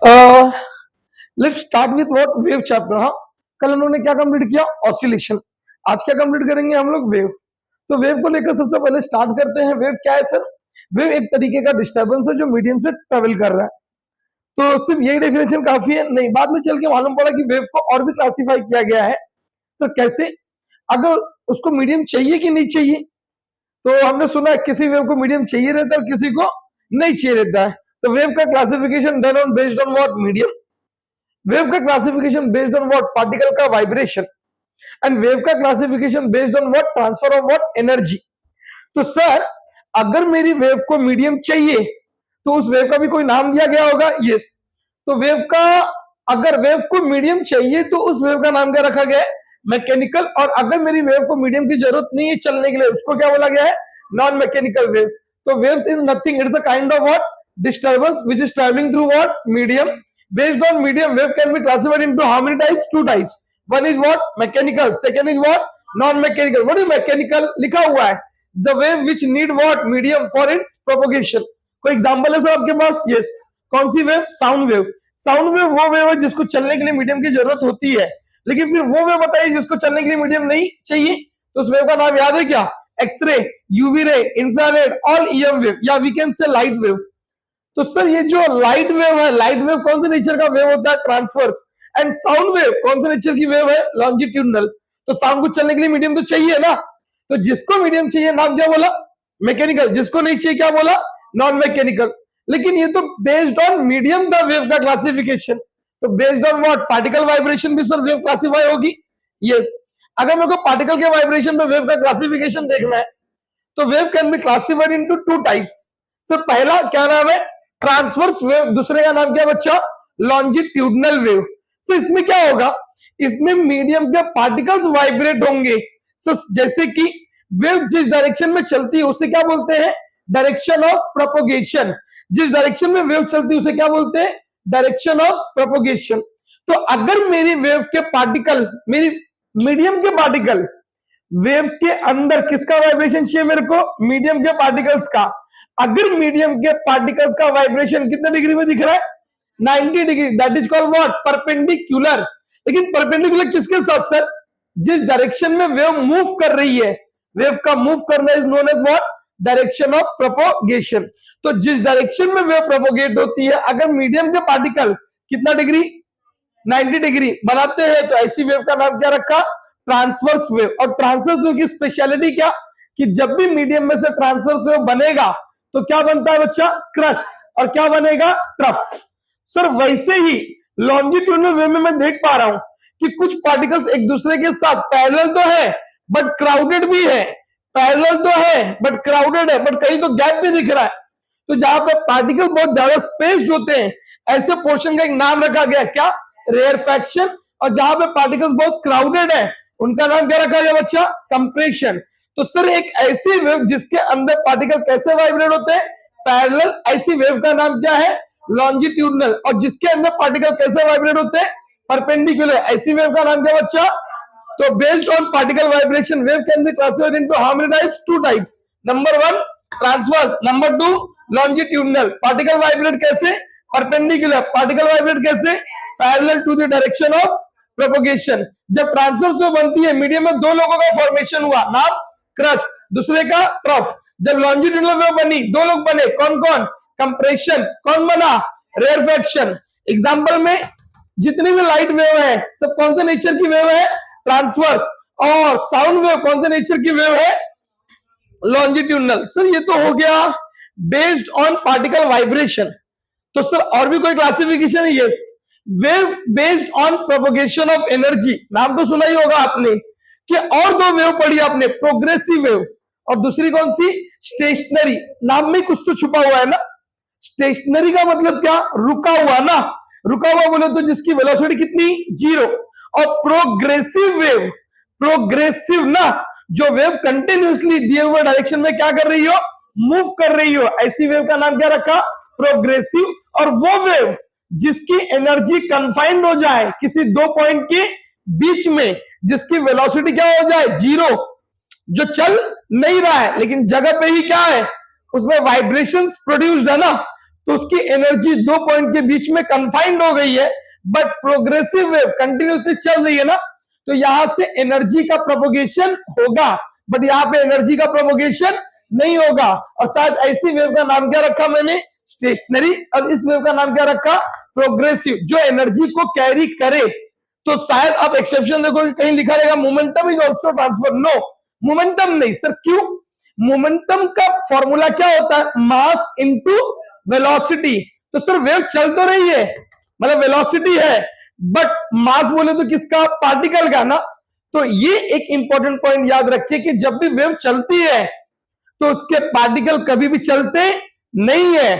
Let's start with what wave chapter. हाँ, कल हम लोग ने क्या कंप्लीट किया? ऑसिलेशन। आज क्या कंप्लीट करेंगे हम लोग? वेव। तो वेव को लेकर सबसे पहले स्टार्ट करते हैं। वेव क्या है सर? वेव एक तरीके का डिस्टर्बेंस है जो मीडियम से ट्रेवल कर रहा है। तो सिर्फ यही डेफिनेशन काफी है? नहीं, बाद में चल के मालूम पड़ा कि वेव को और भी क्लासिफाई किया गया है। सर कैसे? अगर उसको मीडियम चाहिए कि नहीं चाहिए, तो हमने सुना है किसी वेव को मीडियम चाहिए रहता है और किसी को नहीं चाहिए रहता है। तो वेव का classification done on based on what? Medium. Wave का classification based on what? Particle का वाइब्रेशन। एंड वेव का classification based on what? Transfer of what? Energy. तो सर अगर मेरी वेव को मीडियम चाहिए तो उस वेव का भी कोई नाम दिया गया होगा? यस। तो वेव का, अगर वेव को मीडियम चाहिए तो उस वेव का नाम क्या रखा गया है? मैकेनिकल। और अगर मेरी वेव को मीडियम की जरूरत नहीं है चलने के लिए, उसको क्या बोला गया है? Non mechanical wave. तो waves is nothing, it's a kind of what? Disturbance which is travelling through what? Medium. Based on medium, wave can be classified into how many types? Two types. One is what? Mechanical. Second is what? Non-mechanical. What is mechanical? लिखा हुआ है the wave which need what? Medium for its propagation. कोई example है sir आपके पास? Yes. कौन सी wave? Sound wave. Sound wave वो वेव है जिसको चलने के लिए मीडियम की जरूरत होती है, लेकिन फिर वो वेव बताइए जिसको चलने के लिए मीडियम नहीं चाहिए, तो उस वेव का नाम याद है क्या? X ray, UV ray, infrared, all EM wave, या we can say light wave. तो सर ये जो लाइट वेव है, लाइट वेव कौन से नेचर का वेव होता है? ट्रांसवर्स। एंड साउंड वेव कौन से नेचर की वेव है? लॉन्जिट्यूडनल। तो साउंड को चलने के लिए मीडियम तो चाहिए ना, तो जिसको मीडियम चाहिए नाम क्या बोला? मैकेनिकल। जिसको नहीं चाहिए क्या बोला? Non mechanical. लेकिन ये तो बेस्ड ऑन मीडियम का वेव का क्लासिफिकेशन। तो based on what? Particle vibration भी सर वेव क्लासिफाई होगी? यस। अगर मेरे को पार्टिकल के वाइब्रेशन पे वेव का क्लासिफिकेशन देखना है तो wave can be classified into two types. Sir पहला क्या नाम है? Transverse wave. दूसरे का नाम क्या बच्चा? Longitudinal wave. सो इसमें क्या होगा? इसमें मीडियम के पार्टिकल्स वाइब्रेट होंगे। सो जैसे कि वेव जिस डायरेक्शन में चलती है उसे क्या बोलते हैं? Direction of propagation. जिस डायरेक्शन में वेव चलती है उसे क्या बोलते हैं? Direction of propagation. तो अगर मेरी वेव के पार्टिकल, मेरी मीडियम के पार्टिकल, वेव के अंदर किसका वाइब्रेशन चाहिए मेरे को? मीडियम के पार्टिकल्स का। अगर मीडियम के पार्टिकल्स का वाइब्रेशन कितने डिग्री में दिख रहा है? 90 degree. That is called what? Perpendicular. लेकिन परपेंडिकुलर किसके साथ सर? जिस डायरेक्शन में वेव मूव कर रही है। वेव का मूव करना is known as what? Direction of propagation. तो जिस डायरेक्शन में वेव प्रोपोगेट होती है, अगर मीडियम के पार्टिकल कितना डिग्री? 90 डिग्री बनाते हैं, तो ऐसी वेव का नाम क्या रखा? Transverse wave. और ट्रांसवर्स वेव की स्पेशलिटी क्या? कि जब भी मीडियम में से ट्रांसवर्स वेव बनेगा तो क्या बनता है बच्चा? क्रस्ट। और क्या बनेगा? ट्रफ। सर वैसे ही लॉन्जिट्यूडनल वेव में मैं देख पा रहा हूं कि कुछ पार्टिकल्स एक दूसरे के साथ पैरेलल तो है बट क्राउडेड भी है। पैरेलल तो है बट क्राउडेड है, बट कहीं तो गैप भी दिख रहा है। तो जहां पर पार्टिकल बहुत ज्यादा स्पेस्ड होते हैं, ऐसे पोर्शन का एक नाम रखा गया, क्या? रेयरफैक्शन। और जहां पे पार्टिकल्स बहुत क्राउडेड है उनका नाम क्या रखा गया बच्चा? कंप्रेशन। तो सर एक ऐसी वेव जिसके अंदर पार्टिकल कैसे वाइब्रेट होते हैं? पैरेलल, ऐसी वेव का नाम क्या है? लॉन्जिट्यूडनल। और जिसके अंदर पार्टिकल कैसे वाइब्रेट होते हैं? परपेंडिकुलर, ऐसी वेव का नाम क्या बच्चा? तो based on particle vibration wave can be classified into how many types? Two types. Number 1 transverse, number 2 longitudinal. Particle vibrate कैसे? परपेंडिकुलर। पार्टिकल वाइब्रेट कैसे? Parallel to the direction of propagation. जब transverse wave बनती है, medium में दो लोगों का formation हुआ, नाम क्रस्ट, दूसरे का ट्रफ। जब लॉन्जिट्यूडनल वेव बनी, दो लोग बने, कौन कौन? कंप्रेशन। कौन बना? रेयरफैक्शन। एग्जांपल में जितनी भी लाइट वेव है सब कौन से नेचर की वेव है? ट्रांसवर्स। और साउंड वेव कौन से नेचर की वेव है? लॉन्जिट्यूडनल। सर ये तो हो गया बेस्ड ऑन पार्टिकल वाइब्रेशन। तो सर और भी कोई क्लासिफिकेशन है? Yes. Wave based on propagation of energy. नाम तो सुना ही होगा आपने कि और दो वेव पढ़ी आपने, प्रोग्रेसिव वेव और दूसरी कौन सी? स्टेशनरी। नाम में कुछ तो छुपा हुआ है ना। स्टेशनरी का मतलब क्या? रुका हुआ ना। रुका हुआ बोले तो जिसकी वेलोसिटी कितनी? 0। और प्रोग्रेसिव वेव, प्रोग्रेसिव ना, जो वेव कंटिन्यूअसली दिए हुए डायरेक्शन में क्या कर रही हो? मूव कर रही हो, ऐसी वेव का नाम क्या रखा? प्रोग्रेसिव। और वो वेव जिसकी एनर्जी कंफाइंड हो जाए किसी दो पॉइंट के बीच में, जिसकी वेलोसिटी क्या हो जाए? 0, जो चल नहीं रहा है लेकिन जगह पे ही क्या है? उसमें वाइब्रेशंस प्रोड्यूस्ड है ना। तो उसकी एनर्जी दो पॉइंट के बीच में कंफाइंड हो गई है, बट प्रोग्रेसिव वेव कंटिन्यूसली चल रही है ना, तो यहां से एनर्जी का प्रोपोगेशन होगा, बट यहां पे एनर्जी का प्रोपोगेशन नहीं होगा। और शायद ऐसी वेव का नाम क्या रखा मैंने, स्टेशनरी, और इस वेव का नाम क्या रखा, प्रोग्रेसिव, जो एनर्जी को कैरी करे। तो शायद आप एक्सेप्शन देखो कहीं लिखा रहेगा momentum is also transfer, no momentum नहीं सर, क्यों, मोमेंटम का फॉर्मूला क्या होता है, मास इंटू वेलोसिटी। तो सर वेव चल तो रही है, मतलब वेलोसिटी है, बट मास बोले तो किसका, पार्टिकल का ना। तो ये एक इंपॉर्टेंट पॉइंट याद रखिए कि जब भी वेव चलती है तो उसके पार्टिकल कभी भी चलते नहीं है।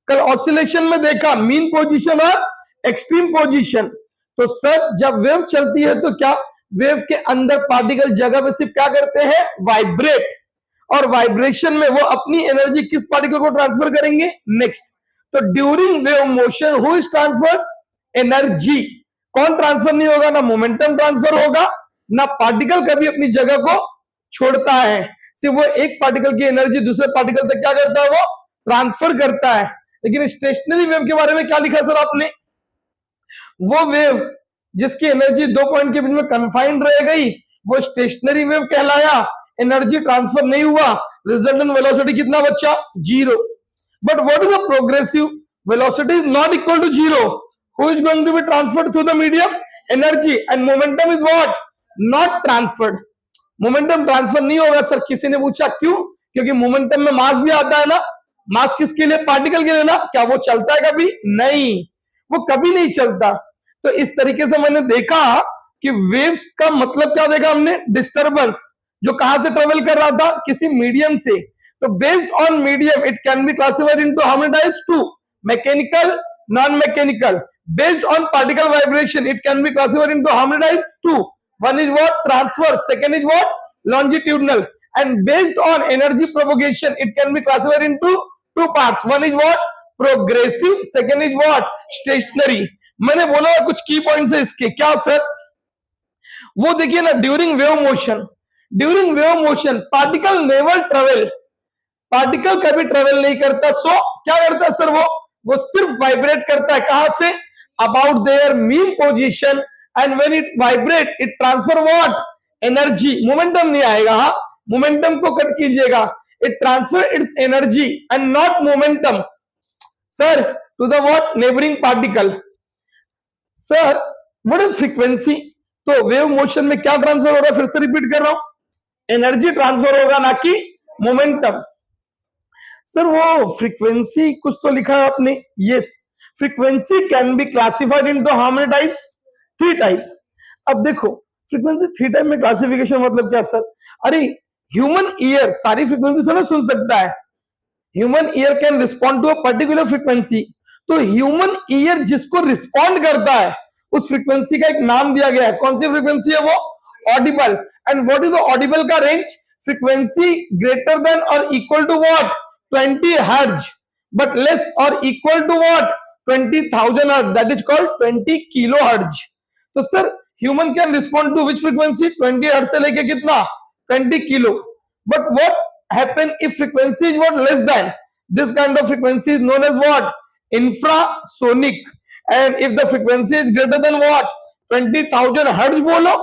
कल ऑसिलेशन में देखा मीन पोजीशन और एक्सट्रीम पोजीशन। तो सर जब वेव चलती है तो क्या, वेव के अंदर पार्टिकल जगह पे सिर्फ क्या करते हैं, वाइब्रेट, और वाइब्रेशन में वो अपनी एनर्जी किस पार्टिकल को ट्रांसफर करेंगे, नेक्स्ट। तो during wave motion who is transfer, energy. कौन ट्रांसफर नहीं होगा, ना मोमेंटम ट्रांसफर होगा, ना पार्टिकल कभी अपनी जगह को छोड़ता है, सिर्फ वो एक पार्टिकल की एनर्जी दूसरे पार्टिकल तक क्या करता है, वो ट्रांसफर करता है। लेकिन स्टेशनरी वेव के बारे में क्या लिखा सर आपने, वो वेव जिसकी एनर्जी दो पॉइंट के बीच में कन्फाइंड रह गई वो स्टेशनरी वेव कहलाया, एनर्जी ट्रांसफर नहीं हुआ, रिजल्टेंट वेलोसिटी कितना बच्चा, zero. But what is the progressive, velocity is not equal to zero, who is going to be transferred through the medium, energy, and momentum is what, not transferred. Momentum transfer नहीं होगा sir, किसी ने पूछा क्यों, क्योंकि momentum में मास भी आता है ना, मास किसके लिए, पार्टिकल के लिए ना, क्या वो चलता है कभी, नहीं, वो कभी नहीं चलता। तो इस तरीके से मैंने देखा कि वेव्स का मतलब क्या देखा हमने, डिस्टरबेंस जो कहां से ट्रेवल कर रहा था, किसी मीडियम से। तो based on medium it can be classified into how many types, two, mechanical, non mechanical. Based on particle vibration it can be classified into how many types, two, one is what, transfer, second is what, longitudinal, and based on energy propagation it can be classified into two parts, one is what, progressive, second is what, stationary। मैंने बोला कुछ की points है इसके, क्या sir, वो देखिए ना, during wave motion, during wave motion particle never travel, particle कभी ट्रेवल नहीं करता, सो क्या करता है सर, वो सिर्फ वाइब्रेट करता है, कहां से, about their mean position, and when it vibrate it transfer what, energy, momentum नहीं आएगा, हाँ momentum को कट कीजिएगा, it transfer its energy and not momentum sir to the what, neighboring particle। sir what is frequency, तो wave motion में क्या transfer हो रहा है, फिर से रिपीट कर रहा हूं, एनर्जी ट्रांसफर होगा ना कि मोमेंटम। सर वो फ्रीक्वेंसी कुछ तो लिखा है आपने, yes, frequency can be classified into how many types, three type. अब देखो फ्रीक्वेंसी थ्री टाइप में क्लासिफिकेशन मतलब क्या सर, अरे ह्यूमन ईयर सारी फ्रीक्वेंसी थोड़ा सुन सकता है, human ear can respond to a particular frequency. तो ह्यूमन ईयर जिसको रिस्पॉन्ड करता है उस फ्रीक्वेंसी का एक नाम दिया गया है, कौन सी फ्रीक्वेंसी है वो, audible. And what is the audible का रेंज, फ्रीक्वेंसी ग्रेटर देन और equal to what, 20 hertz, but less और equal to what, 20,000 hertz, that is called 20 kilo hertz. तो sir human can respond to which frequency, 20 hertz से लेके कितना, 20 kilo. But what happen if frequency is what, less than, this kind of frequency is known as what, infrasonic. And if the frequency is greater than what, 20,000 hertz बोलो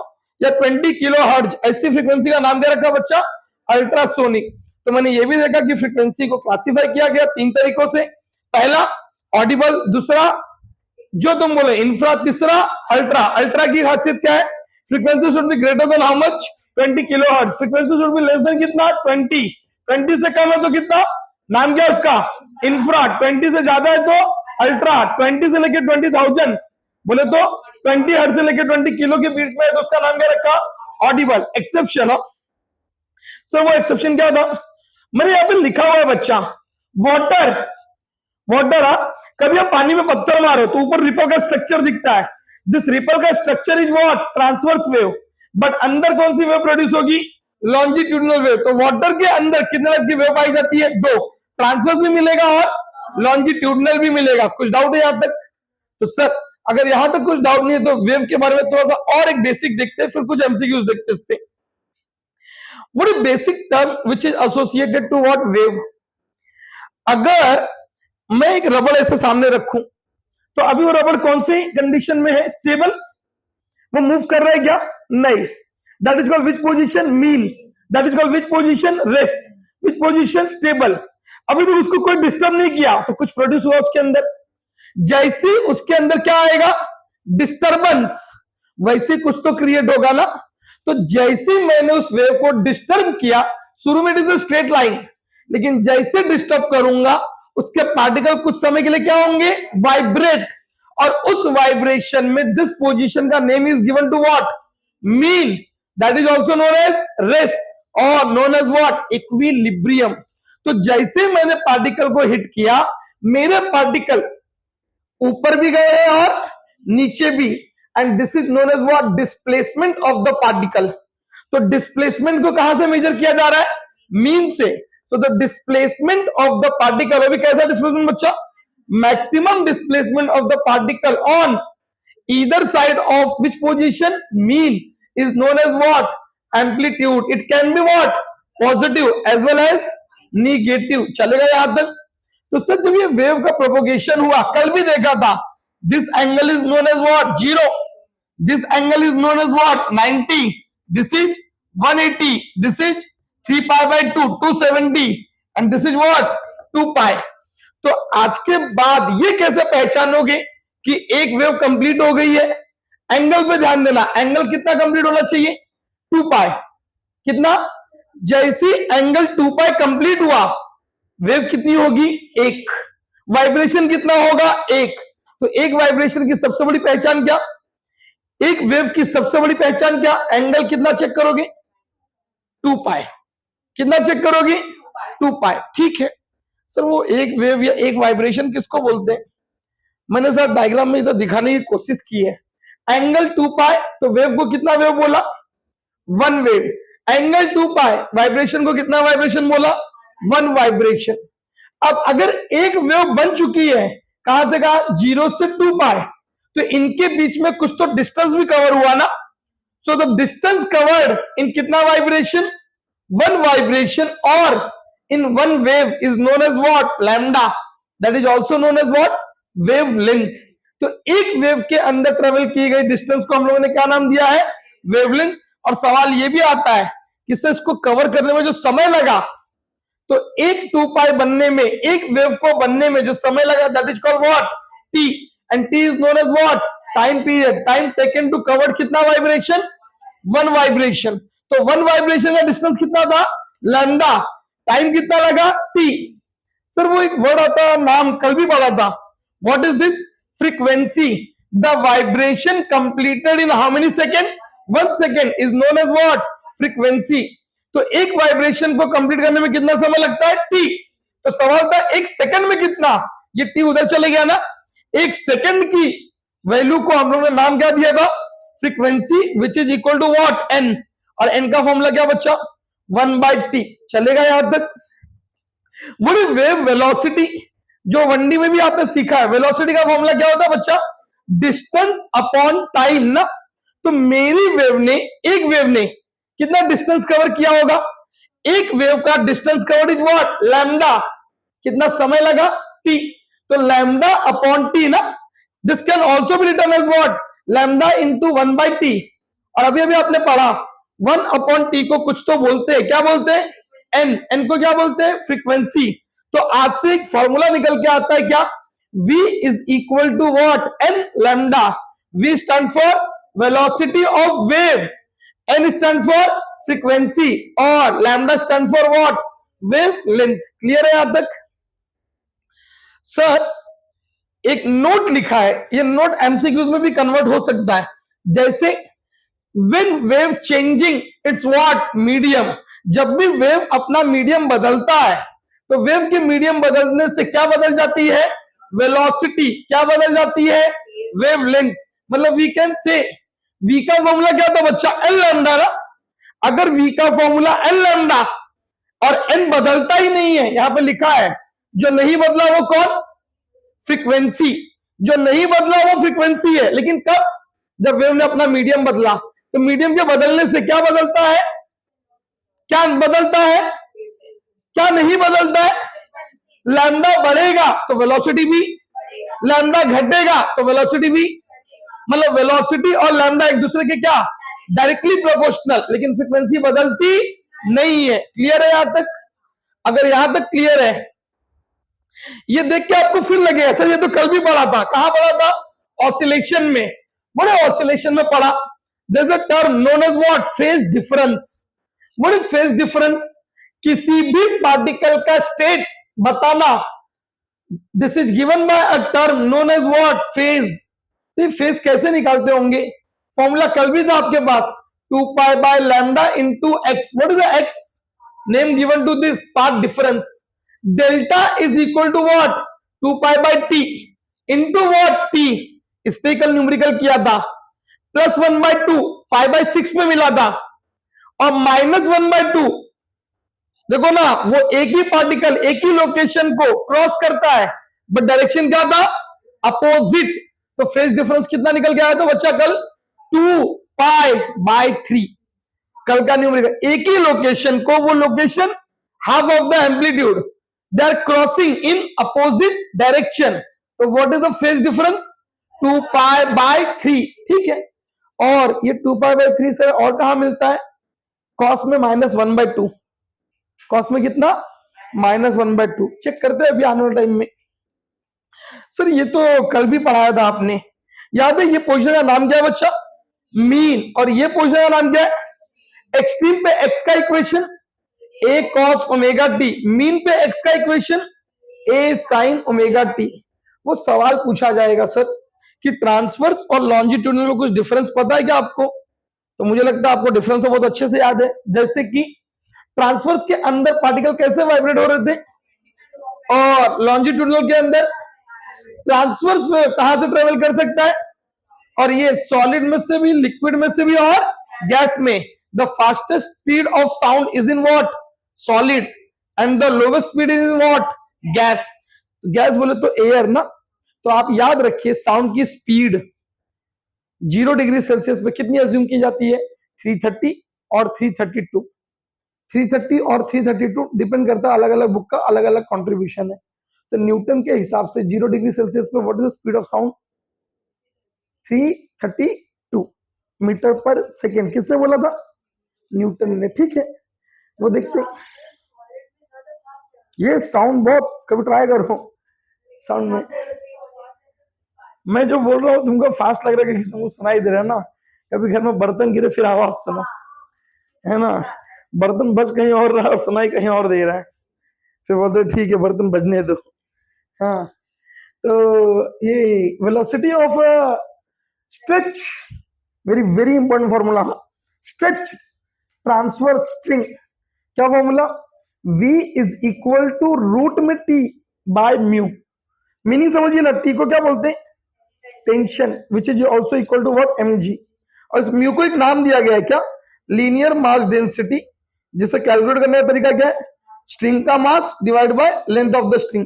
या 20 kilo hertz, ऐसी frequency का नाम क्या रखा बच्चा, ultrasonic. तो मैंने ये भी देखा कि फ्रीक्वेंसी को क्लासिफाई किया गया तीन तरीकों से, पहला ऑडिबल, दूसरा जो तुम बोले इंफ्रा, तीसरा अल्ट्रा। अल्ट्रा की खासियत क्या है, frequency should be greater than how much, 20 kilo hertz, frequency should be less than कितना, 20, 20 से कम है तो कितना, नाम क्या है उसका, इंफ्रा, 20 से ज्यादा है तो अल्ट्रा, 20 से लेके 20,000 बोले तो 20 हर्ट्ज से लेके 20 किलो के बीच में है तो उसका नाम क्या रखा, ऑडिबल। एक्सेप्शन हो सर, वो एक्सेप्शन क्या था, मैंने यहाँ पे लिखा हुआ है बच्चा, वाटर, वाटर, कभी आप पानी में पत्थर मारो तो ऊपर रिपल का स्ट्रक्चर दिखता है, दिस रिपल का structure is what, transverse wave, but अंदर कौन सी वेव प्रोड्यूस होगी, लॉन्जिट्यूडिनल वेव। तो वाटर के अंदर कितने टाइप की वेव पाई जाती है, दो, ट्रांसवर्स भी मिलेगा और लॉन्जिट्यूडिनल भी मिलेगा। कुछ डाउट है यहां तक, तो सर अगर यहां तक कुछ डाउट नहीं है तो वेव के बारे में थोड़ा सा और एक बेसिक देखते हैं, फिर कुछ एमसीक्यूज देखते हैं इस पे। What is basic term which is associated to what, wave. अगर मैं एक रबड़ ऐसे सामने रखूं, तो अभी वो रबड़ कौन सी कंडीशन में है? स्टेबल। वो मूव कर रहा है क्या? नहीं। That is called which position? Mean. That is called which position? Rest. Which position? Stable. अभी तो उसको कोई डिस्टर्ब नहीं किया तो कुछ प्रोड्यूस हुआ उसके अंदर। जैसे उसके अंदर क्या आएगा? डिस्टर्बेंस, वैसे कुछ तो क्रिएट होगा ना। तो जैसे मैंने उस वेव को डिस्टर्ब किया, शुरू में it is a straight line, लेकिन जैसे डिस्टर्ब करूंगा उसके पार्टिकल कुछ समय के लिए क्या होंगे? वाइब्रेट। और उस वाइब्रेशन में दिस पोजीशन का name is given to what? Mean. That is also known as rest और नोन एज व्हाट? इक्विलिब्रियम। तो जैसे मैंने पार्टिकल को हिट किया, मेरे पार्टिकल ऊपर भी गए हैं और नीचे भी, and this is known as what? Displacement of the particle. तो डिस्प्लेसमेंट को कहां से मेजर किया जा रहा है? मीन से। So the displacement of the particle, अभी कैसा डिस्प्लेसमेंट बच्चा? Maximum displacement of the particle on either side of which position? Mean is known as what? Amplitude. It can be what? Positive as well as negative. चलेगा यहां तक? तो sir जब ये wave का प्रोपोगेशन हुआ, कल भी देखा था, this angle is known as what? 0। This angle is known as what? 90। This is 180। This is 3 pi by 2, 270, and this is what? 2 pi. तो आज के बाद ये कैसे पहचानोगे कि एक वेव कंप्लीट हो गई है? एंगल पे ध्यान देना। एंगल कितना कंप्लीट होना चाहिए? 2 पाई। कितना? जैसे एंगल 2 पाई कंप्लीट हुआ, वेव कितनी होगी? 1। वाइब्रेशन कितना होगा? 1। तो एक वाइब्रेशन की सबसे बड़ी पहचान क्या? एक वेव की सबसे बड़ी पहचान क्या? एंगल कितना चेक करोगे? 2 पाई। कितना चेक करोगे? 2 पाई। ठीक है सर, वो एक वेव या एक वाइब्रेशन किसको बोलते हैं? मैंने सर डायग्राम में तो दिखाने की कोशिश की है। एंगल 2 पाई, तो वेव को कितना वेव बोला? 1 वेव। एंगल 2 पाई, वाइब्रेशन को कितना वाइब्रेशन बोला? 1 वाइब्रेशन। अब अगर एक वेव बन चुकी है, कहां से कहा? 0 से 2 पाई, तो इनके बीच में कुछ तो डिस्टेंस भी कवर हुआ ना। So the distance covered in कितना वाइब्रेशन? 1 वाइब्रेशन। और in one wave is known as what? Lambda. That is also known as what? Wavelength. तो एक वेव के अंदर ट्रेवल की गई डिस्टेंस को हम लोगों ने क्या नाम दिया है? वेवलेंथ। और सवाल ये भी आता है कि सर इसको कवर करने में जो समय लगा, तो एक 2 पाई बनने में, एक वेव को बनने में जो समय लगा, that is called what? T. And T is known as what? Time period. Time taken to cover कितना वाइब्रेशन? 1 वाइब्रेशन। तो 1 वाइब्रेशन का डिस्टेंस कितना था? लैम्डा। टाइम कितना लगा? टी। सर वो एक वर्ड आता है, नाम कल भी पढ़ा था, what is this? Frequency. The vibration completed in how many second? 1 second is known as what? Frequency. तो एक वाइब्रेशन को कंप्लीट करने में कितना समय लगता है? टी। तो सवाल था एक सेकंड में कितना? ये टी उधर चले गया ना। एक सेकंड की वैल्यू को हम लोगों ने नाम क्या दिया था? Frequency, which is equal to what? N. और एन का फॉर्मूला क्या बच्चा? 1/t। चलेगा यहां तक? वो वेव वेलोसिटी जो 1D में भी आपने सीखा है, वेलोसिटी का फॉर्मूला क्या होता है बच्चा? डिस्टेंस अपॉन टाइम ना। तो मेरी वेव ने, एक वेव ने कितना डिस्टेंस कवर किया होगा? एक वेव का distance cover is what? Lambda. कितना समय लगा? टी। तो लैम्डा अपॉन टी ना, this can also be written as what? Lambda into 1/t। और अभी अभी आपने पढ़ा 1 अपॉन टी को कुछ तो बोलते हैं, क्या बोलते हैं? एन। एन को क्या बोलते हैं? फ्रीक्वेंसी। तो आज से एक फॉर्मूला निकल के आता है क्या? V is equal to what? N lambda. V stand for velocity of wave, n stand for frequency, और lambda stand for what? Wave length. Clear है यहां तक? सर एक नोट लिखा है, ये नोट एमसीक्यूज में भी कन्वर्ट हो सकता है। जैसे when wave changing its what? Medium. जब भी वेव अपना मीडियम बदलता है, तो वेव के मीडियम बदलने से क्या बदल जाती है? वेलोसिटी। क्या बदल जाती है? Wave length. मतलब वी कैन से v का फॉर्मूला क्या था बच्चा? एल लैम्डा ना। अगर v का फॉर्मूला एल लैम्डा और n बदलता ही नहीं है, यहां पे लिखा है, जो नहीं बदला वो कौन? फ्रीक्वेंसी। जो नहीं बदला वो फ्रीक्वेंसी है, लेकिन कब? जब वेव ने अपना मीडियम बदला। तो मीडियम के बदलने से क्या बदलता है? क्या बदलता है? क्या नहीं बदलता है? लैम्डा बढ़ेगा तो वेलोसिटी भी, लैम्डा घटेगा तो वेलोसिटी भी, मतलब वेलोसिटी और लैम्डा एक दूसरे के क्या, डायरेक्टली प्रोपोर्शनल, लेकिन फ्रीक्वेंसी बदलती नहीं है। क्लियर है यहां तक? अगर यहां तक क्लियर है, ये देख के आपको फिर लगेगा सर ये तो कल भी पढ़ा था। कहां पढ़ा था? ऑसिलेशन में। बड़े ऑसिलेशन में पढ़ा। There is a term known as what? Phase difference. What is phase difference? किसी भी पार्टिकल का स्टेट बताना। This is given by a term known as what? Phase. सिर्फ फेज कैसे निकालते होंगे? फॉर्मूला कल भी था आपके पास, 2 pi by lambda into x. What is the x? Name given to this path difference. Delta is equal to what? 2 pi by T into what? T. इस पे कल न्यूमेरिकल किया था। प्लस 1/2 5/6 में मिला था, और -1/2। देखो ना, वो एक ही पार्टिकल एक ही लोकेशन को क्रॉस करता है, बट डायरेक्शन क्या था? अपोजिट। तो फेज डिफरेंस कितना निकल के आया था बच्चा कल? 2π/3। कल का न्यूमेरिकल, एक ही लोकेशन को, वो location half of the amplitude, they are crossing in opposite direction. तो what is the phase difference? 2π/3। ठीक है, और ये 2π/3 से और कहां मिलता है? कॉस में -1/2। कॉस में कितना? -1/2। चेक करते हैं अभी आने वाले टाइम में। सर ये तो कल भी पढ़ाया था आपने, याद है? ये पोजीशन का नाम क्या है बच्चा? मीन। और ये पोजीशन का नाम क्या है? एक्सट्रीम पे एक्स का equation a cos omega T, mean पे एक्स का equation a sin omega T. वो सवाल पूछा जाएगा सर कि ट्रांसवर्स और लॉन्जिट्यूडनल में कुछ डिफरेंस पता है क्या आपको? तो मुझे लगता है आपको डिफरेंस तो बहुत अच्छे से याद है। जैसे कि ट्रांसवर्स के अंदर पार्टिकल कैसे वाइब्रेट हो रहे थे, और लॉन्जिट्यूडनल के अंदर ट्रांसवर्स कहां से ट्रेवल कर सकता है, और ये सॉलिड में से भी, लिक्विड में से भी, और गैस में। The fastest speed of sound is in what? Solid. And the lowest speed is in what? Gas. Gas बोले तो एयर ना। तो आप याद रखिए साउंड की स्पीड 0 डिग्री सेल्सियस पे कितनी अज्यूम की जाती है? 330 और 332। 330 और 332 डिपेंड करता है, अलग अलग बुक का अलग अलग कॉन्ट्रीब्यूशन है। तो न्यूटन के हिसाब से 0 डिग्री सेल्सियस पे what is the speed of sound? 332 metre पर सेकेंड। किसने बोला था? न्यूटन ने। ठीक है, वो देखते हैं। ये साउंड बहुत, कभी ट्राई करो साउंड में। मैं जो बोल रहा हूँ तुमको फास्ट लग रहा है कि तुमको सुनाई दे रहा है ना। कभी घर में बर्तन गिरे फिर आवाज सुनो, है ना? बर्तन बज कहीं और रहा और सुनाई कहीं और दे रहा है, फिर बोलते ठीक है बर्तन बजने दो। हाँ, तो ये velocity of stretch, very very important formula. Stretch transfer string, क्या formula? V is equal to root में T बाय म्यू। मीनिंग समझिए ना, T को क्या बोलते हैं? Tension, which is also equal to what? mg। और इस म्यू को एक नाम दिया गया है क्या? लीनियर मास डेंसिटी, जिसे कैलकुलेट करने का तरीका क्या है? स्ट्रिंग का mass divide by length of the string.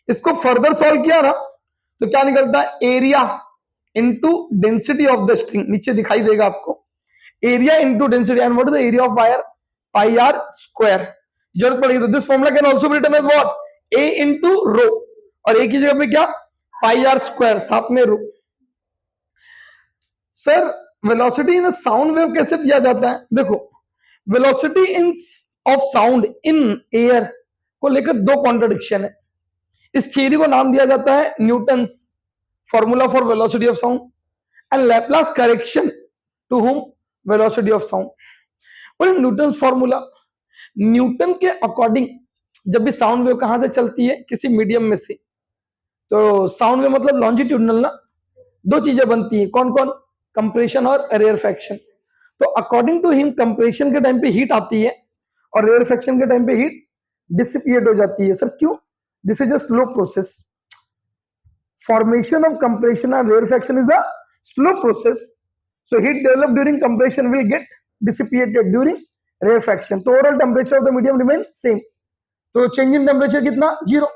इसको फर्दर सॉल्व किया ना तो क्या निकलता है? Area into density of the string. नीचे दिखाई देगा आपको, area into density. And what is the area of wire? Pi r square. जरूरत पड़ेगी तो this formula can also be written as what? a into rho, और एक ही जगह पे क्या? पाई आर स्क्वायर, साथ में rho. Sir velocity in sound wave कैसे दिया जाता है? देखो, velocity in of sound in air को लेकर दो कॉन्ट्रडिक्शन है। इस थियरी को नाम दिया जाता है Newton's formula for velocity of sound, and Laplace correction to whom velocity of sound. और न्यूटन्स फॉर्मूला, न्यूटन के अकॉर्डिंग जब भी साउंड वेव कहां से चलती है? किसी मीडियम में से। तो साउंड वेव मतलब लॉन्जिट्यूडनल ना, दो चीजें बनती है, कौन कौन? कंप्रेशन और रेयरफैक्शन। तो अकॉर्डिंग टू हिम कंप्रेशन के टाइम पे हीट आती है और रेयरफैक्शन के टाइम पे हीट डिसिपिएट हो जाती है। सर क्यों? This is a slow process. Formation of compression and rarefaction is a slow process, so heat develop during compression will get dissipated during rarefaction. तो overall temperature of the medium remain same. तो change in temperature कितना? 0।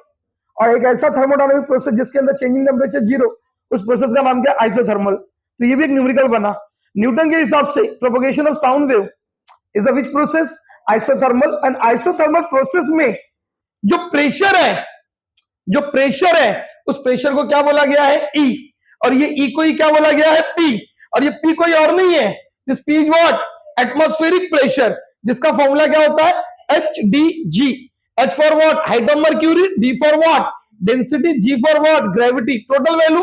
और एक ऐसा thermodynamic process जिसके अंदर changing temperature 0, उस process का नाम क्या? आइसोथर्मल। तो ये भी एक न्यूमेरिकल बना। न्यूटन के हिसाब से propagation of sound wave is a which process? Isothermal. And isothermal process में जो प्रेशर है जो प्रेशर है उस प्रेशर को क्या बोला गया है, ई, और ये ई को ही क्या बोला गया है, पी, और ये पी कोई और नहीं है, this P is what, atmospheric pressure, जिसका फॉर्मूला क्या होता है, h d g, h for what, height of mercury, d for what, density, g for what, gravity, total value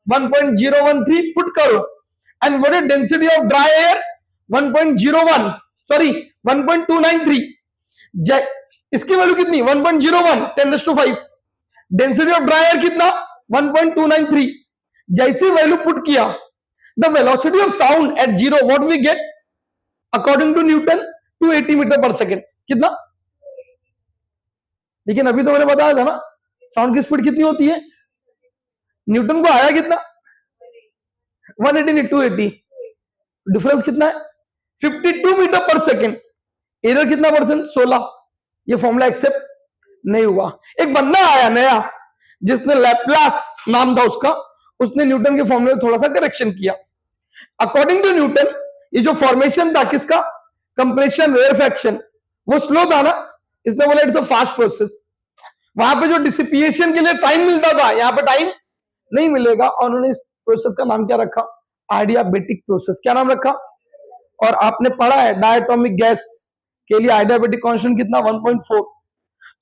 1.013 put करो, and what is density of dry air, 1.01, sorry 1.293, इसकी value कितनी, 1.01 10⁵, density of dry air कितना, 1.293, जैसी value put किया, the velocity of sound at zero what we get according to Newton 280 metre पर second, कितना, लेकिन अभी तो मैंने बताया था ना साउंड की स्पीड कितनी होती है, न्यूटन को आया कितना, 180 नहीं 280, डिफरेंस कितना है 52 मीटर पर सेकेंड, एरर कितना परसेंट, 16, ये फॉर्मूला एक्सेप्ट नहीं हुआ। एक बंदा आया नया जिसने लैपलास नाम था उसका, उसने न्यूटन के फॉर्मूले थोड़ा सा करेक्शन किया। अकॉर्डिंग टू न्यूटन ये जो फॉर्मेशन था किसका, कंप्रेशन रेयरफैक्शन, वो स्लो था ना, इसने बोला इट्स अ फास्ट प्रोसेस, वहां पे जो डिसिपिएशन के लिए टाइम मिलता था यहाँ पे टाइम नहीं मिलेगा, और उन्होंने इस प्रोसेस का नाम क्या रखा, आइडियाबेटिक प्रोसेस। क्या नाम रखा, और आपने पढ़ा है डायटोमिक गैस के लिए आइडियाबेटिक कांस्टेंट कितना, 1.4।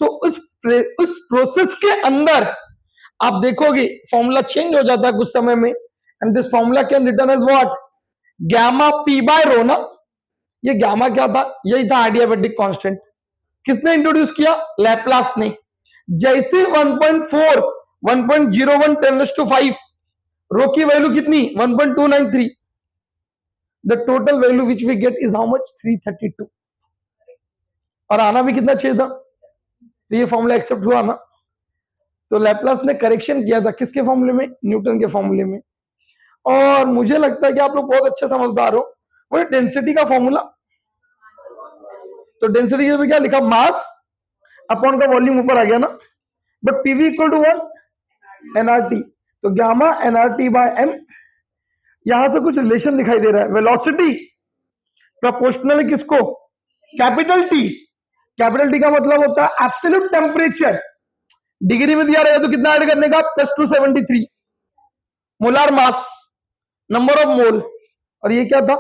तो उस प्रोसेस के अंदर आप देखोगे फॉर्मूला चेंज हो जाता है कुछ समय में, and this formula can return as what, gamma P by rho ना, ये गैमा क्या था, यही था आइडियाबेटिक कांस्टेंट। किसने इंट्रोड्यूस किया, लैपलास ने। जैसे 1.4 1.01 10⁵, रो की वैल्यू कितनी, 1.293, the total value which we get is how much, 332, और आना भी कितना चाहिए था, तो ये फॉर्मूला एक्सेप्ट हुआ ना। तो लैपलास ने करेक्शन किया था किसके फॉर्मूले में, न्यूटन के फॉर्मूले में। और मुझे लगता है कि आप लोग बहुत अच्छे समझदार हो, वो डेंसिटी का फॉर्मूला, तो डेंसिटी के लिए क्या लिखा, मास अपॉन का वॉल्यूम ऊपर आ गया ना, but PV equal to one NRT, तो गामा एनआरटी बाय एम, यहां से कुछ रिलेशन दिखाई दे रहा है, वेलोसिटी प्रोपोर्शनल किसको, कैपिटल टी, कैपिटल टी का मतलब होता है एब्सोल्यूट टेम्परेचर, डिग्री में दिया रहेगा तो कितना ऐड करने का, +273, molar mass, number of mole, और ये क्या था,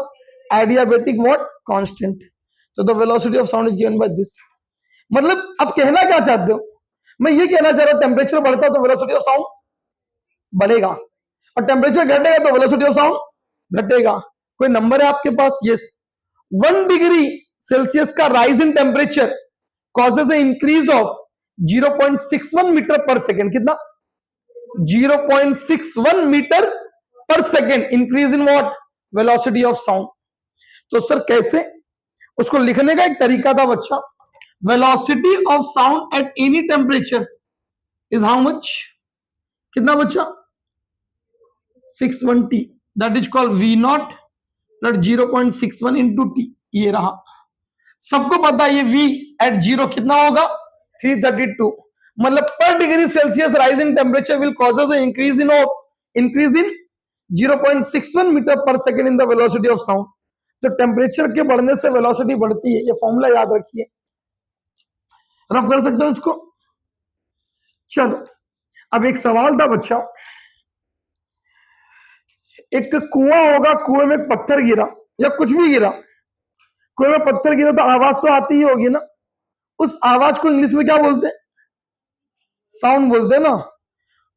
आइडियाबेटिक व्हाट कांस्टेंट। तो the velocity of sound is given by this, मतलब अब कहना क्या चाहते हो, मैं ये कहना चाह रहा हूं टेम्परेचर बढ़ता तो वेलोसिटी ऑफ साउंड बढ़ेगा, और टेम्परेचर घटेगा तो वेलोसिटी ऑफ साउंड घटेगा। कोई नंबर है आपके पास, यस, 1 डिग्री सेल्सियस का rise in temperature causes a increase of 0.61 metre पर सेकेंड, कितना, 0.61 मीटर पर second increase in what, velocity of sound. तो सर कैसे, उसको लिखने का एक तरीका था बच्चा, velocity of sound at any temperature is how much, कितना बच्चा, 620, that is called V naught plus 0.61 into T, ये रहा, सबको पता है ये v एट जीरो कितना होगा, 332, मतलब पर degree Celsius rise in temperature will causes increase in 0.61 metre पर second in the velocity of sound. तो टेम्परेचर के बढ़ने से वेलोसिटी बढ़ती है, ये फॉर्मूला याद रखिए, रफ कर सकते हो इसको। चलो अब एक सवाल था बच्चा, एक कुआं होगा, कुएं में पत्थर गिरा या कुछ भी गिरा, कुएं में पत्थर गिरा तो आवाज तो आती ही होगी ना, उस आवाज को इंग्लिश में क्या बोलते हैं, साउंड बोलते हैं ना,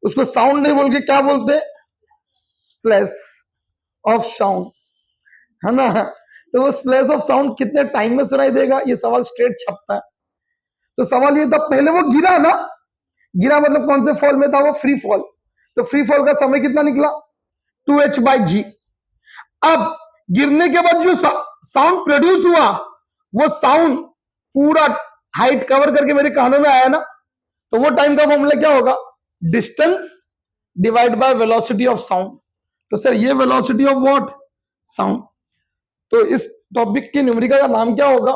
उसको साउंड नहीं बोल के क्या बोलते हैं, स्प्लैश ऑफ साउंड, है ना। तो वो स्प्लैश ऑफ साउंड कितने टाइम में सुनाई देगा, ये सवाल स्ट्रेट छपता है। तो सवाल ये था, पहले वो गिरा ना, गिरा मतलब कौन से फॉल में था, वो फ्री फॉल, तो फ्री फॉल का समय कितना निकला, 2h/g। अब गिरने के बाद जो साउंड प्रोड्यूस हुआ, वो साउंड पूरा हाइट कवर करके मेरे कानों में आया ना, तो वो टाइम का फॉर्मूला क्या होगा, distance divide by velocity of sound. तो सर ये वेलोसिटी ऑफ व्हाट, साउंड। तो इस टॉपिक के न्यूमेरिकल का नाम क्या होगा,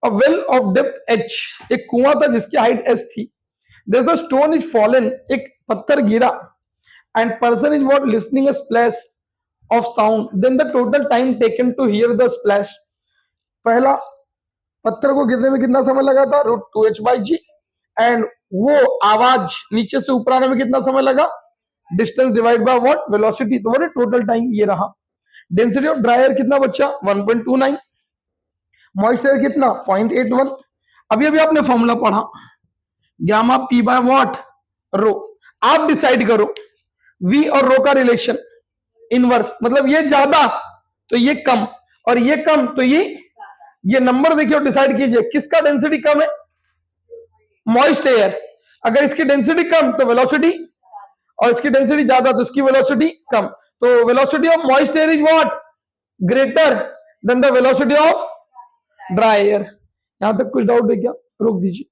a well of depth h, एक कुआं था जिसकी हाइट h थी, there is a stone is fallen, एक पत्थर गिरा, and person is what listening a splash of sound, then the total time taken to hear the splash. पहला पत्थर को गिरने में कितना समय लगा था, √2h/g, एंड वो आवाज नीचे से ऊपर आने में कितना समय लगा, distance divide by what, velocity, तो व्हाट टोटल टाइम ये रहा। डेंसिटी ऑफ ड्राई एयर कितना बच्चा 1.29, मॉइस्ट एयर कितना 0.81। अभी अभी आपने फॉर्मूला पढ़ा गामा पी बाय व्हाट रो, आप डिसाइड करो वी और रो का रिलेशन इनवर्स, मतलब ये ज्यादा तो ये कम और ये कम तो ये नंबर देखिए और डिसाइड कीजिए किसका डेंसिटी कम है, मॉइस्ट एयर। अगर इसकी डेंसिटी कम तो वेलोसिटी, और इसकी डेंसिटी ज्यादा तो इसकी वेलोसिटी कम, तो velocity of moist air is what greater than the velocity of dry air. यहां तक कुछ डाउट है क्या, रोक दीजिए।